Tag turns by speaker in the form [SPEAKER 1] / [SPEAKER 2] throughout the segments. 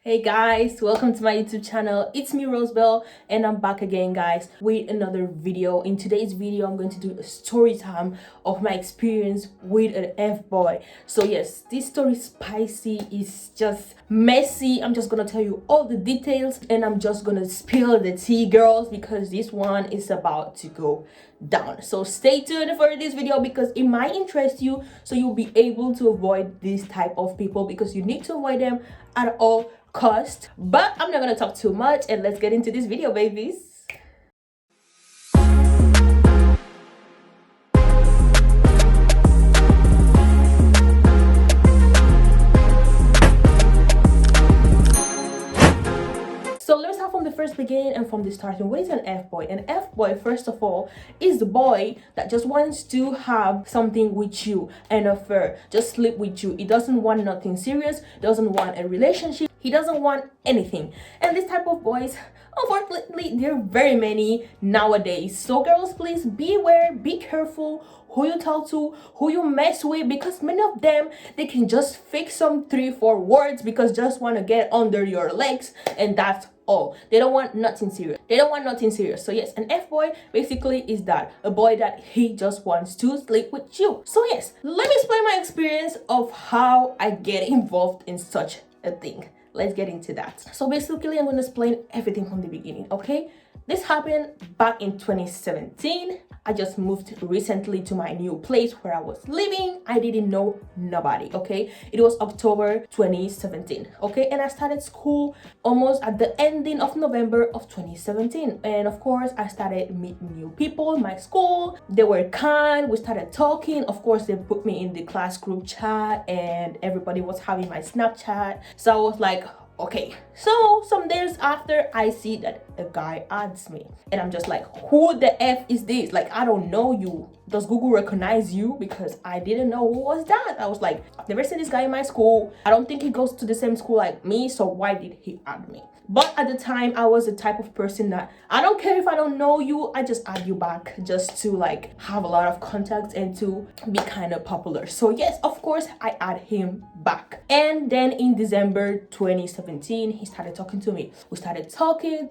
[SPEAKER 1] Hey guys, welcome to my YouTube channel. It's me Rosebelle and I'm back again guys with another video. In today's video I'm going to do a story time of my experience with an F-boy. So yes, this story is spicy, it's just messy. I'm just gonna tell you all the details and I'm just gonna spill the tea, girls, because this one is about to go down. So stay tuned for this video because it might interest you, so you'll be able to avoid this type of people because you need to avoid them at all cost. But I'm not gonna talk too much and let's get into this video, babies. So let's start from the first beginning and from the starting. What is an F-boy? An F-boy, first of all, is the boy that just wants to have something with you, an affair, just sleep with you. He doesn't want nothing serious, doesn't want a relationship, he doesn't want anything. And this type of boys, unfortunately, there are very many nowadays. So girls, please beware, be careful who you talk to, who you mess with, because many of them, they can just fix some 3-4 words because just want to get under your legs, and that's all. They don't want nothing serious. They don't want nothing serious. So yes, an F-boy basically is that, a boy that he just wants to sleep with you. So yes, let me explain my experience of how I get involved in such a thing. Let's get into that. So basically I'm going to explain everything from the beginning, okay? This happened back in 2017. I just moved recently to my new place where I was living. I didn't know nobody, okay? It was October 2017, okay? And I started school almost at the ending of November of 2017. And of course, I started meeting new people in my school. They were kind. We started talking. Of course, they put me in the class group chat and everybody was having my Snapchat. So I was like, okay. So some days after, I see that a guy adds me and I'm just like, who the F is this? Like, I don't know you. Does Google recognize you? Because I didn't know who was that. I was like, I've never seen this guy in my school. I don't think he goes to the same school like me, so why did he add me? But at the time, I was the type of person that I don't care if I don't know you, I just add you back just to like have a lot of contacts and to be kind of popular. So yes, of course, I add him back. And then in December 2017, he started talking to me. We started talking,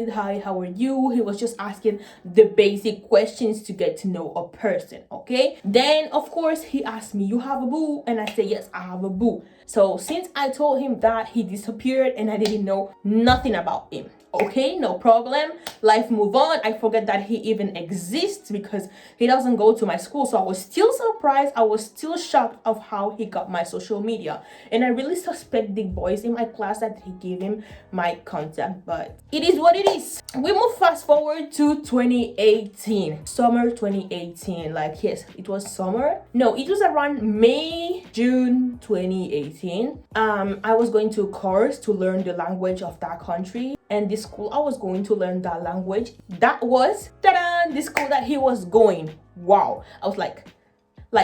[SPEAKER 1] hi, how are you? He was just asking the basic questions to get to know a person, okay? Then of course, he asked me, you have a boo? And I said, yes, I have a boo. So since I told him that, he disappeared and I didn't know nothing about him. Okay, no problem. Life move on. I forget that he even exists because he doesn't go to my school. So I was still surprised. I was still shocked of how he got my social media. And I really suspect the boys in my class that he gave him my contact. But it is what it is. We move fast forward to 2018. Summer 2018. Like, yes, it was summer. No, it was around May, June 2018. I was going to a course to learn the language of that country. And the school I was going to learn that language, that was the school that he was going. Wow. I was like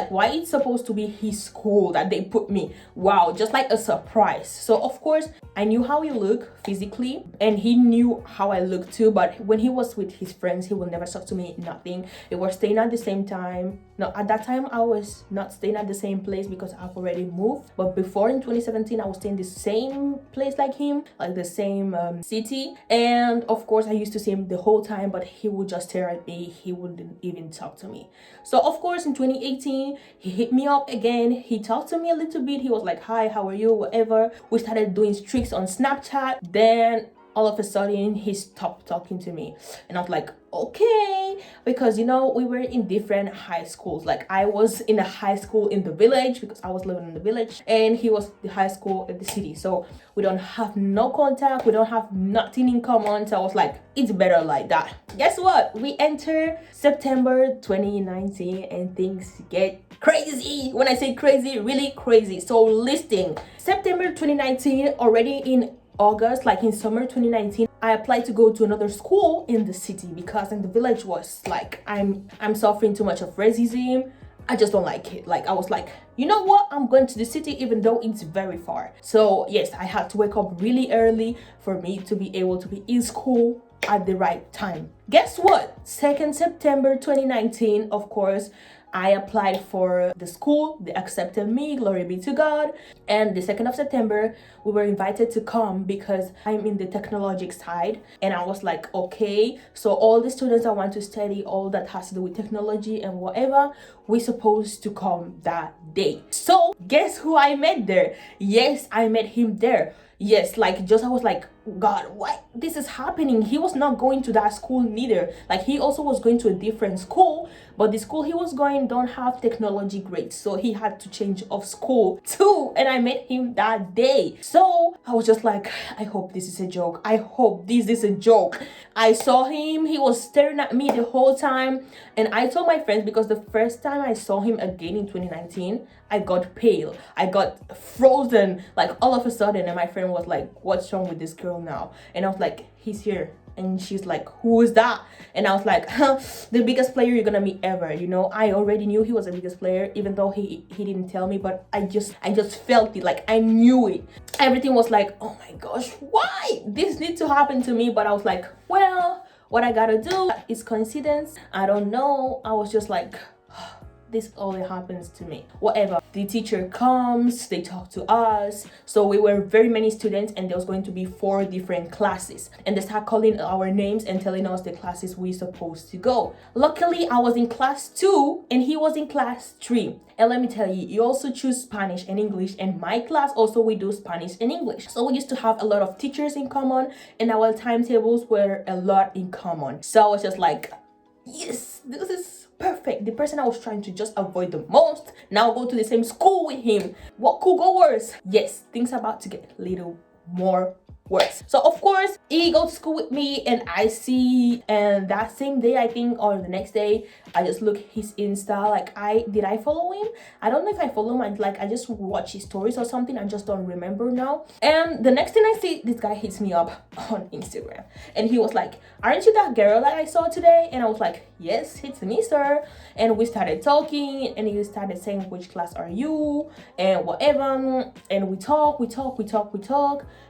[SPEAKER 1] why it's supposed to be his school that they put me? Wow, just like a surprise. So of course I knew how he looked physically and he knew how I looked too, but when he was with his friends, he will never talk to me, nothing. They were staying at the same time. No, at that time I was not staying at the same place because I've already moved, but before in 2017 I was staying the same place like him, like the same city. And of course I used to see him the whole time, but he would just stare at me. He wouldn't even talk to me. So of course in 2018 he hit me up again. He talked to me a little bit. He was like, hi, how are you, whatever. We started doing streaks on Snapchat. Then all of a sudden he stopped talking to me and I was like, okay, because you know we were in different high schools. Like I was in a high school in the village because I was living in the village and he was the high school in the city, so we don't have no contact, we don't have nothing in common. So I was like, it's better like that. Guess what, we enter September 2019 and things get crazy. When I say crazy, really crazy. So listing September 2019, already in August, like in summer 2019, I applied to go to another school in the city because in the village was like, I'm suffering too much of racism. I just don't like it. Like I was like, you know what, I'm going to the city even though it's very far. So yes, I had to wake up really early for me to be able to be in school at the right time. Guess what, 2nd September 2019, of course, I applied for the school, they accepted me, glory be to God. And the 2nd of September, we were invited to come because I'm in the technologic side. And I was like, okay, so all the students that want to study all that has to do with technology and whatever, we're supposed to come that day. So guess who I met there? Yes, I met him there. Yes, like just I was like, God, what this is happening? He was not going to that school neither. Like he also was going to a different school, but the school he was going don't have technology grades, so he had to change of school too. And I met him that day. So I was just like, I hope this is a joke. I hope this is a joke. I saw him, he was staring at me the whole time. And I told my friends, because the first time I saw him again in 2019, I got pale, I got frozen, like all of a sudden. And my friend was like, what's wrong with this girl now? And I was like, he's here. And she's like, who is that? And I was like, the biggest player you're gonna meet ever. You know, I already knew he was the biggest player, even though he didn't tell me, but I just felt it, like I knew it. Everything was like, oh my gosh, why this needs to happen to me? But I was like, well, what I gotta do is coincidence, I don't know. I was just like, this only happens to me, whatever. The teacher comes, they talk to us. So we were very many students, and there was going to be 4 different classes, and they start calling our names and telling us the classes we supposed to go. Luckily, I was in class 2 and he was in class 3. And let me tell you, you also choose Spanish and English, and my class also we do Spanish and English. So we used to have a lot of teachers in common, and our timetables were a lot in common. So I was just like, yes, this is perfect. The person I was trying to just avoid the most, now go to the same school with him. What could go worse? Yes, things are about to get a little more worse. So of course he goes to school with me, and I see, and that same day I think, or the next day, I just look his Insta, like did I follow him? I don't know if I follow him. I just watch his stories or something. I just don't remember now. And the next thing I see, this guy hits me up on Instagram, and he was like, aren't you that girl that I saw today? And I was like, yes, it's me, sir. And we started talking, and he started saying, which class are you and whatever. And we talk.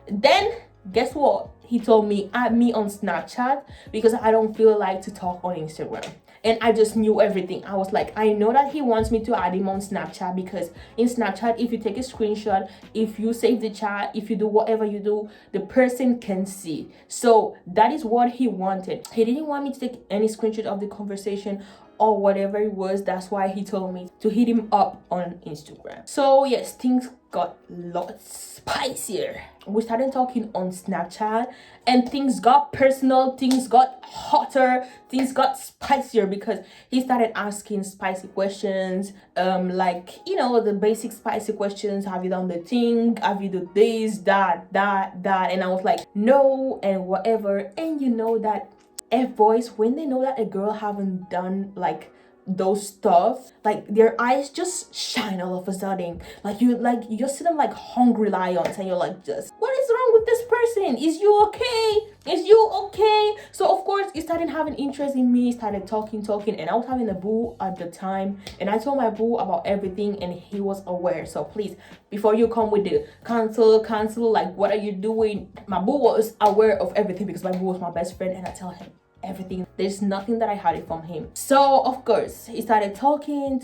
[SPEAKER 1] Then guess what? He told me, add me on Snapchat because I don't feel like to talk on Instagram. And I just knew everything. I was like, I know that he wants me to add him on Snapchat, because in Snapchat, if you take a screenshot, if you save the chat, if you do whatever you do, the person can see. So that is what he wanted. He didn't want me to take any screenshot of the conversation or whatever it was. That's why he told me to hit him up on Instagram. So yes, things got lots spicier. We started talking on Snapchat, and things got personal, things got hotter, things got spicier, because he started asking spicy questions, like, you know, the basic spicy questions. Have you done the thing? Have you done this, that? And I was like, no, and whatever. And you know that F-boys, when they know that a girl haven't done like those stuff, like their eyes just shine all of a sudden. Like you just see them like hungry lions, and you're like, just what is wrong with this person? Is you okay? Is you okay? So of course he started having interest in me, started talking, and I was having a boo at the time, and I told my boo about everything, and he was aware. So please, before you come with the cancel, like what are you doing? My boo was aware of everything, because my boo was my best friend, and I tell him everything. There's nothing that I hid it from him. So of course he started talking,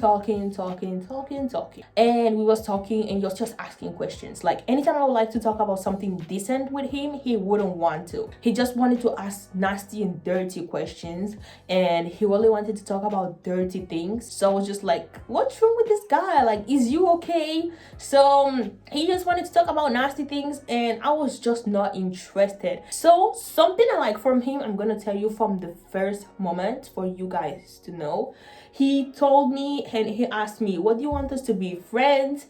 [SPEAKER 1] and we was talking, and he was just asking questions. Like anytime I would like to talk about something decent with him, he wouldn't want to. He just wanted to ask nasty and dirty questions, and he really wanted to talk about dirty things. So I was just like, what's wrong with this guy? Like, is you okay? So he just wanted to talk about nasty things, and I was just not interested. So something I like from him, I'm gonna tell you from the first moment for you guys to know. He told me, and he asked me, what do you want us to be, friends,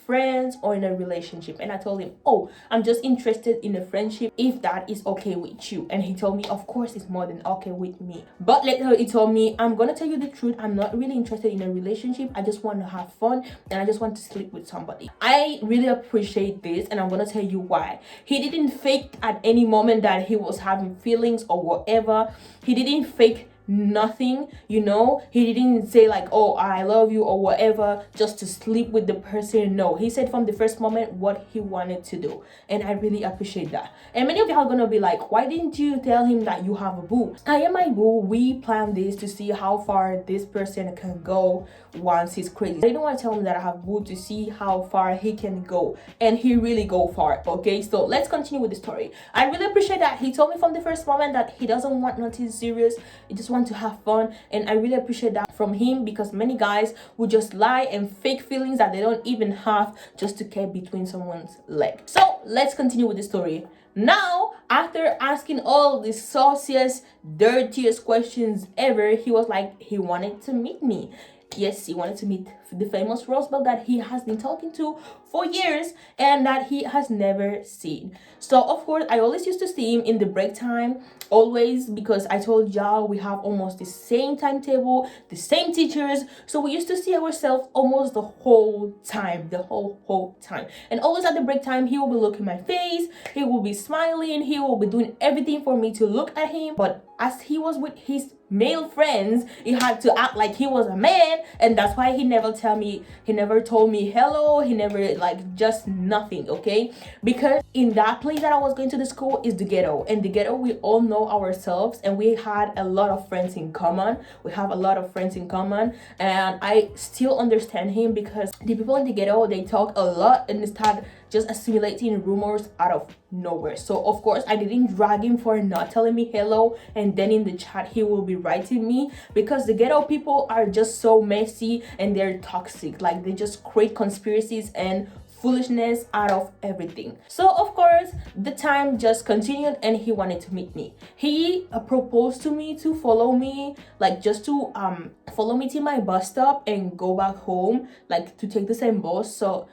[SPEAKER 1] friends, or in a relationship? And I told him, oh, I'm just interested in a friendship, if that is okay with you. And he told me, of course it's more than okay with me. But later he told me, I'm gonna tell you the truth, I'm not really interested in a relationship. I just want to have fun, and I just want to sleep with somebody. I really appreciate this, and I'm gonna tell you why. He didn't fake at any moment that he was having feelings or whatever. He didn't fake nothing, you know. He didn't say like, oh, I love you or whatever, just to sleep with the person. No, he said from the first moment what he wanted to do, and I really appreciate that. And many of you are gonna be like, why didn't you tell him that you have a boo? I am my boo. We planned this to see how far this person can go once he's crazy. I didn't want to tell him that I have boo to see how far he can go, and he really go far. Okay, so let's continue with the story. I really appreciate that he told me from the first moment that he doesn't want nothing serious, he just wants to have fun, and I really appreciate that from him, because many guys would just lie and fake feelings that they don't even have just to get between someone's leg. So let's continue with the story. Now, after asking all the sauciest, dirtiest questions ever, he was like, he wanted to meet me. Yes, he wanted to meet the famous Rosebelle that he has been talking to for years and that he has never seen. So of course, I always used to see him in the break time, always, because I told y'all we have almost the same timetable, the same teachers, so we used to see ourselves almost the whole time, the whole time. And always at the break time, he will be looking my face, he will be smiling, he will be doing everything for me to look at him. But as he was with his male friends, he had to act like he was a man, and that's why he never told me hello, he never, like, just nothing. Okay, because in that place that I was going to, the school is the ghetto, and the ghetto, we all know ourselves, and we had a lot of friends in common. We have a lot of friends in common, and I still understand him, because the people in the ghetto, they talk a lot and start just assimilating rumors out of nowhere. So of course, I didn't drag him for not telling me hello, and then in the chat he will be writing me, because the ghetto people are just so messy and they're toxic. Like, they just create conspiracies and foolishness out of everything. So of course, the time just continued and he wanted to meet me. He proposed to me to follow me, like, just to follow me to my bus stop and go back home, like, to take the same bus, so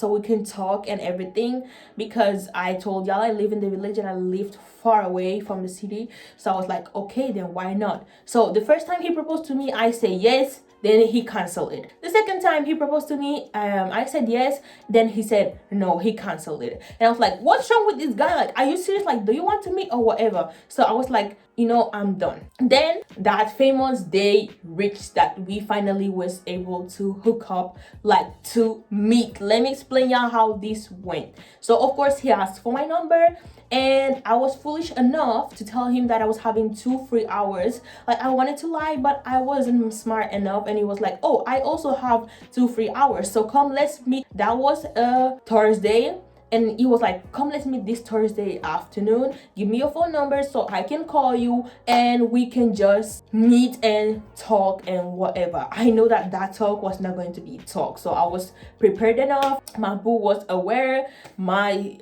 [SPEAKER 1] we can talk and everything, because I told y'all I live in the village and I lived far away from the city. So I was like, okay, then why not? So the first time he proposed to me, I say yes, then he canceled it. The second time he proposed to me, I said yes, then he said no, he canceled it. And I was like, what's wrong with this guy? Like, are you serious? Like, do you want to meet or whatever? So I was like, you know, I'm done. Then that famous day reached that we finally was able to hook up, like, to meet. Let me explain y'all how this went. So of course, he asked for my number, and I was foolish enough to tell him that I was having 2 free hours. Like, I wanted to lie, but I wasn't smart enough, and he was like, oh, I also have 2 free hours, so come, let's meet. That was a Thursday, and he was like, come, let's meet this Thursday afternoon, give me your phone number so I can call you and we can just meet and talk and whatever. I know that talk was not going to be talk, so I was prepared enough. My boo was aware, my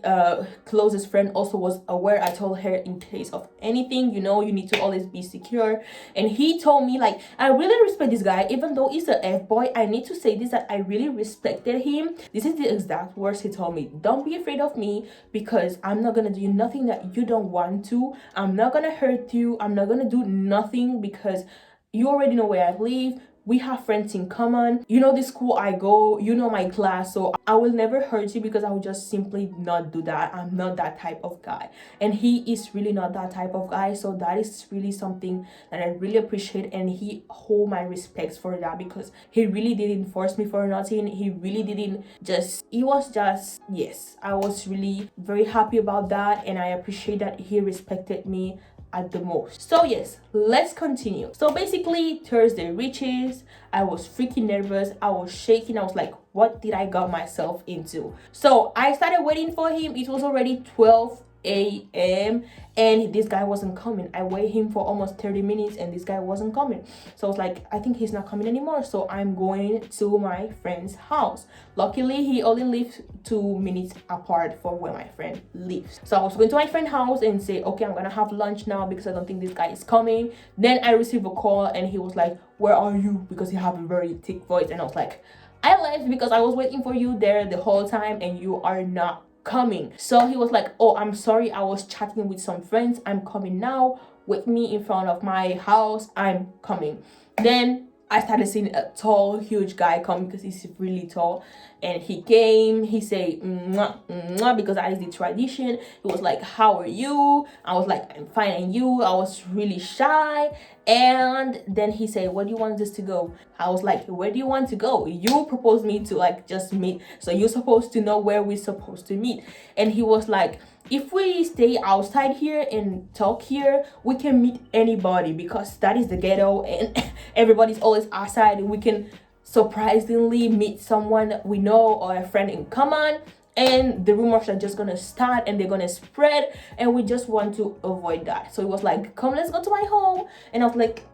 [SPEAKER 1] closest friend also was aware. I told her, in case of anything, you know, you need to always be secure. And he told me, like, I really respect this guy, even though he's a F-boy. I need to say this, that I really respected him. This is the exact words he told me: don't be afraid of me, because I'm not gonna do nothing that you don't want to. I'm not gonna hurt you. I'm not gonna do nothing, because you already know where I live. We have friends in common. You know the school I go, you know my class, so I will never hurt you, because I will just simply not do that. I'm not that type of guy, and he is really not that type of guy. So that is really something that I really appreciate, and he hold my respects for that, because he really didn't force me for nothing. He really didn't just, he was just, yes, I was really very happy about that, and I appreciate that he respected me at the most. So yes, let's continue. So basically, Thursday reaches. I was freaking nervous. I was shaking. I was like, what did I got myself into? So I started waiting for him. It was already 12 a.m. and this guy wasn't coming. I waited him for almost 30 minutes and this guy wasn't coming. So I was like, I think he's not coming anymore, so I'm going to my friend's house. Luckily, he only lives 2 minutes apart from where my friend lives. So I was going to my friend's house and say, okay, I'm gonna have lunch now because I don't think this guy is coming. Then I received a call and he was like, where are you? Because he had a very thick voice, and I was like, I left because I was waiting for you there the whole time and you are not coming. So he was like, oh, I'm sorry, I was chatting with some friends, I'm coming now, wait me in front of my house, I'm coming. Then I started seeing a tall, huge guy come because he's really tall. And he came, he said, mwah, mwah, because that is the tradition. He was like, how are you? I was like, I'm fine, and you? I was really shy. And then he said, where do you want us to go? I was like, where do you want to go? You proposed me to like just meet. So you're supposed to know where we're supposed to meet. And he was like, if we stay outside here and talk here, we can meet anybody because that is the ghetto and everybody's always outside. We can surprisingly meet someone we know or a friend in common, and the rumors are just gonna start and they're gonna spread, and we just want to avoid that. So it was like, come, let's go to my home. And I was like,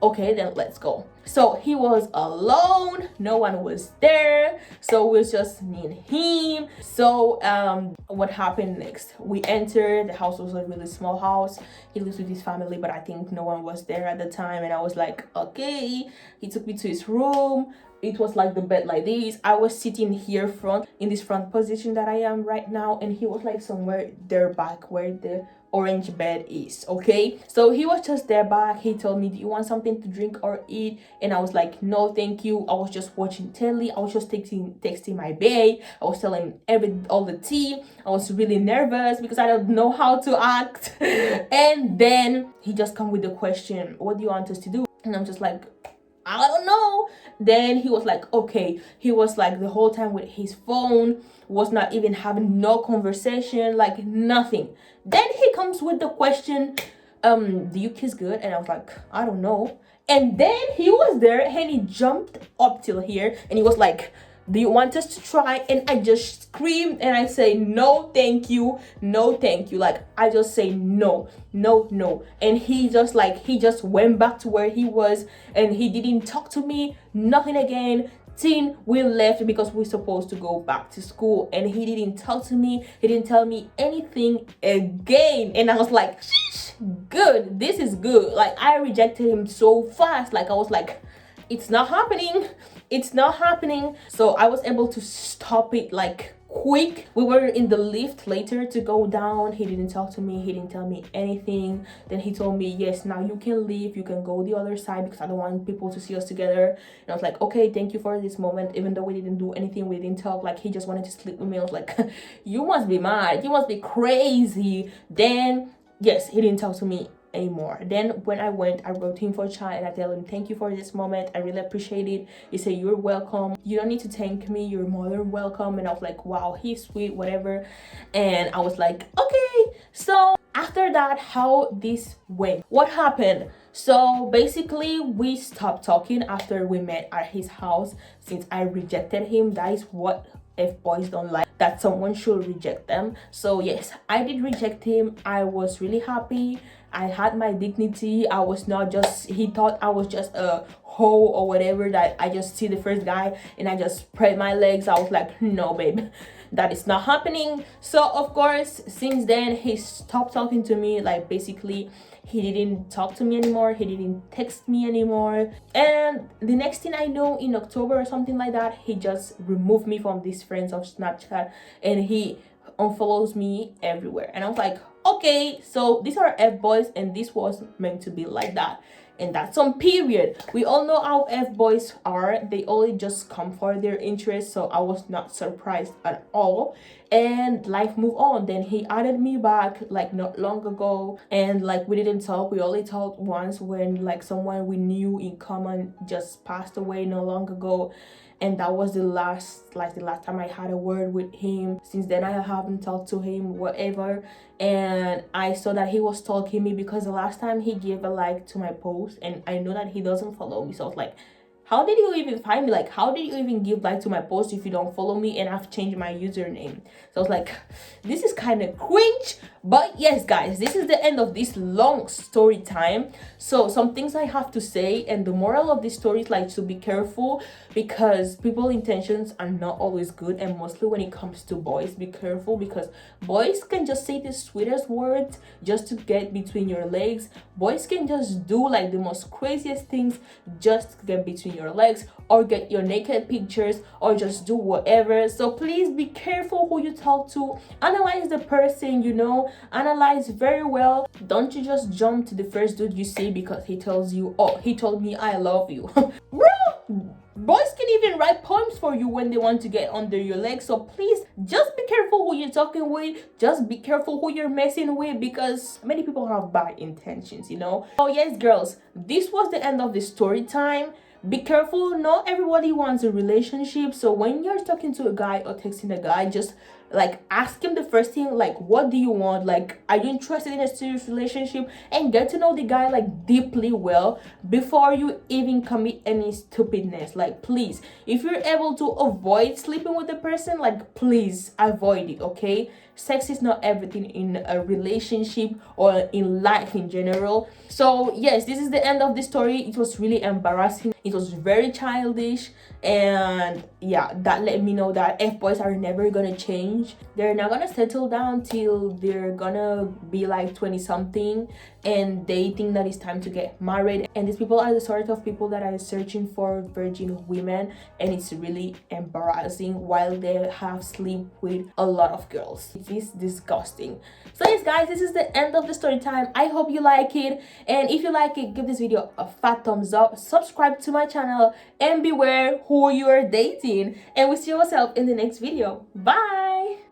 [SPEAKER 1] okay, then let's go. So he was alone, no one was there, so it was just me and him. So what happened next? We entered. The house was a really small house. He lives with his family, but I think no one was there at the time. And I was like, okay. He took me to his room. It was like the bed like this. I was sitting here front, in this front position that I am right now, and he was like somewhere there back where the orange bed is. Okay, so he was just there back. He told me, do you want something to drink or eat? And I was like, no thank you. I was just watching telly. I was just texting my babe. I was telling all the tea. I was really nervous because I don't know how to act. And then he just come with the question, what do you want us to do? And I'm just like, I don't know. Then he was like, okay. He was like the whole time with his phone, was not even having no conversation, like nothing. Then he comes with the question, do you kiss good? And I was like, I don't know. And then he was there and he jumped up till here and he was like, do you want us to try? And I just screamed and I say, no thank you, no thank you. Like I just say no. And he just went back to where he was and he didn't talk to me, nothing again. Till we left because we're supposed to go back to school, and he didn't talk to me. He didn't tell me anything again. And I was like, good, this is good. Like I rejected him so fast. Like I was like, it's not happening. So I was able to stop it like quick. We were in the lift later to go down. He didn't talk to me. He didn't tell me anything. Then he told me, yes, now you can leave. You can go the other side because I don't want people to see us together. And I was like, okay, thank you for this moment. Even though we didn't do anything, we didn't talk. Like he just wanted to sleep with me. I was like, you must be mad. You must be crazy. Then, yes, he didn't talk to me anymore. Then when I went, I wrote him for a chat and I tell him, thank you for this moment, I really appreciate it. He said, you're welcome, you don't need to thank me, you're more than welcome. And I was like, wow, he's sweet, whatever. And I was like, okay. So after that, how this went, what happened? So basically we stopped talking after we met at his house. Since I rejected him, that is what F-boys don't like, that someone should reject them. So yes, I did reject him. I was really happy. I had my dignity. I was not just, he thought I was just a hoe or whatever, that I just see the first guy and I just spread my legs. I was like, no babe, that is not happening. So of course, since then he stopped talking to me. Like basically he didn't talk to me anymore, he didn't text me anymore. And the next thing I know, in October or something like that, he just removed me from these friends of Snapchat and he unfollows me everywhere. And I was like, okay, so these are F-boys and this was meant to be like that. And that's on period. We all know how F-boys are. They only just come for their interest. So I was not surprised at all. And life moved on. Then he added me back like not long ago. And like we didn't talk. We only talked once when like someone we knew in common just passed away not long ago. And that was the last time I had a word with him. Since then I haven't talked to him, whatever. And I saw that he was stalking me because the last time he gave a like to my post, and I know that he doesn't follow me. So I was like, how did you even find me? Like, how did you even give like to my post if you don't follow me? And I've changed my username. So I was like, this is kind of cringe. But yes, guys, this is the end of this long story time. So some things I have to say, and the moral of this story is like to be careful, because people's intentions are not always good. And mostly when it comes to boys, be careful, because boys can just say the sweetest words just to get between your legs. Boys can just do like the most craziest things just to get between your legs, or get your naked pictures, or just do whatever. So please be careful who you talk to. Analyze the person, you know, Analyze very well. Don't you just jump to the first dude you see because he tells you, oh, he told me I love you. Bro, boys can even write poems for you when they want to get under your legs. So please just be careful who you're talking with. Just be careful who you're messing with, because many people have bad intentions, you know. Oh yes, girls, this was the end of the story time. Be careful, not everybody wants a relationship. So when you're talking to a guy or texting a guy, just like ask him the first thing, like, what do you want? Like, are you interested in a serious relationship? And get to know the guy like deeply well before you even commit any stupidness. Like, please, if you're able to avoid sleeping with the person, like, please avoid it, okay? Sex is not everything in a relationship or in life in general. So yes, this is the end of the story. It was really embarrassing. It was very childish, and yeah, that let me know that F-boys are never gonna change. They're not gonna settle down till they're gonna be like 20 something and they think that it's time to get married. And these people are the sort of people that are searching for virgin women, and it's really embarrassing while they have sleep with a lot of girls. It is disgusting. So yes guys, this is the end of the story time. I hope you like it, and if you like it, give this video a fat thumbs up, subscribe to my channel, and beware who you're dating. And we'll see yourself in the next video. Bye.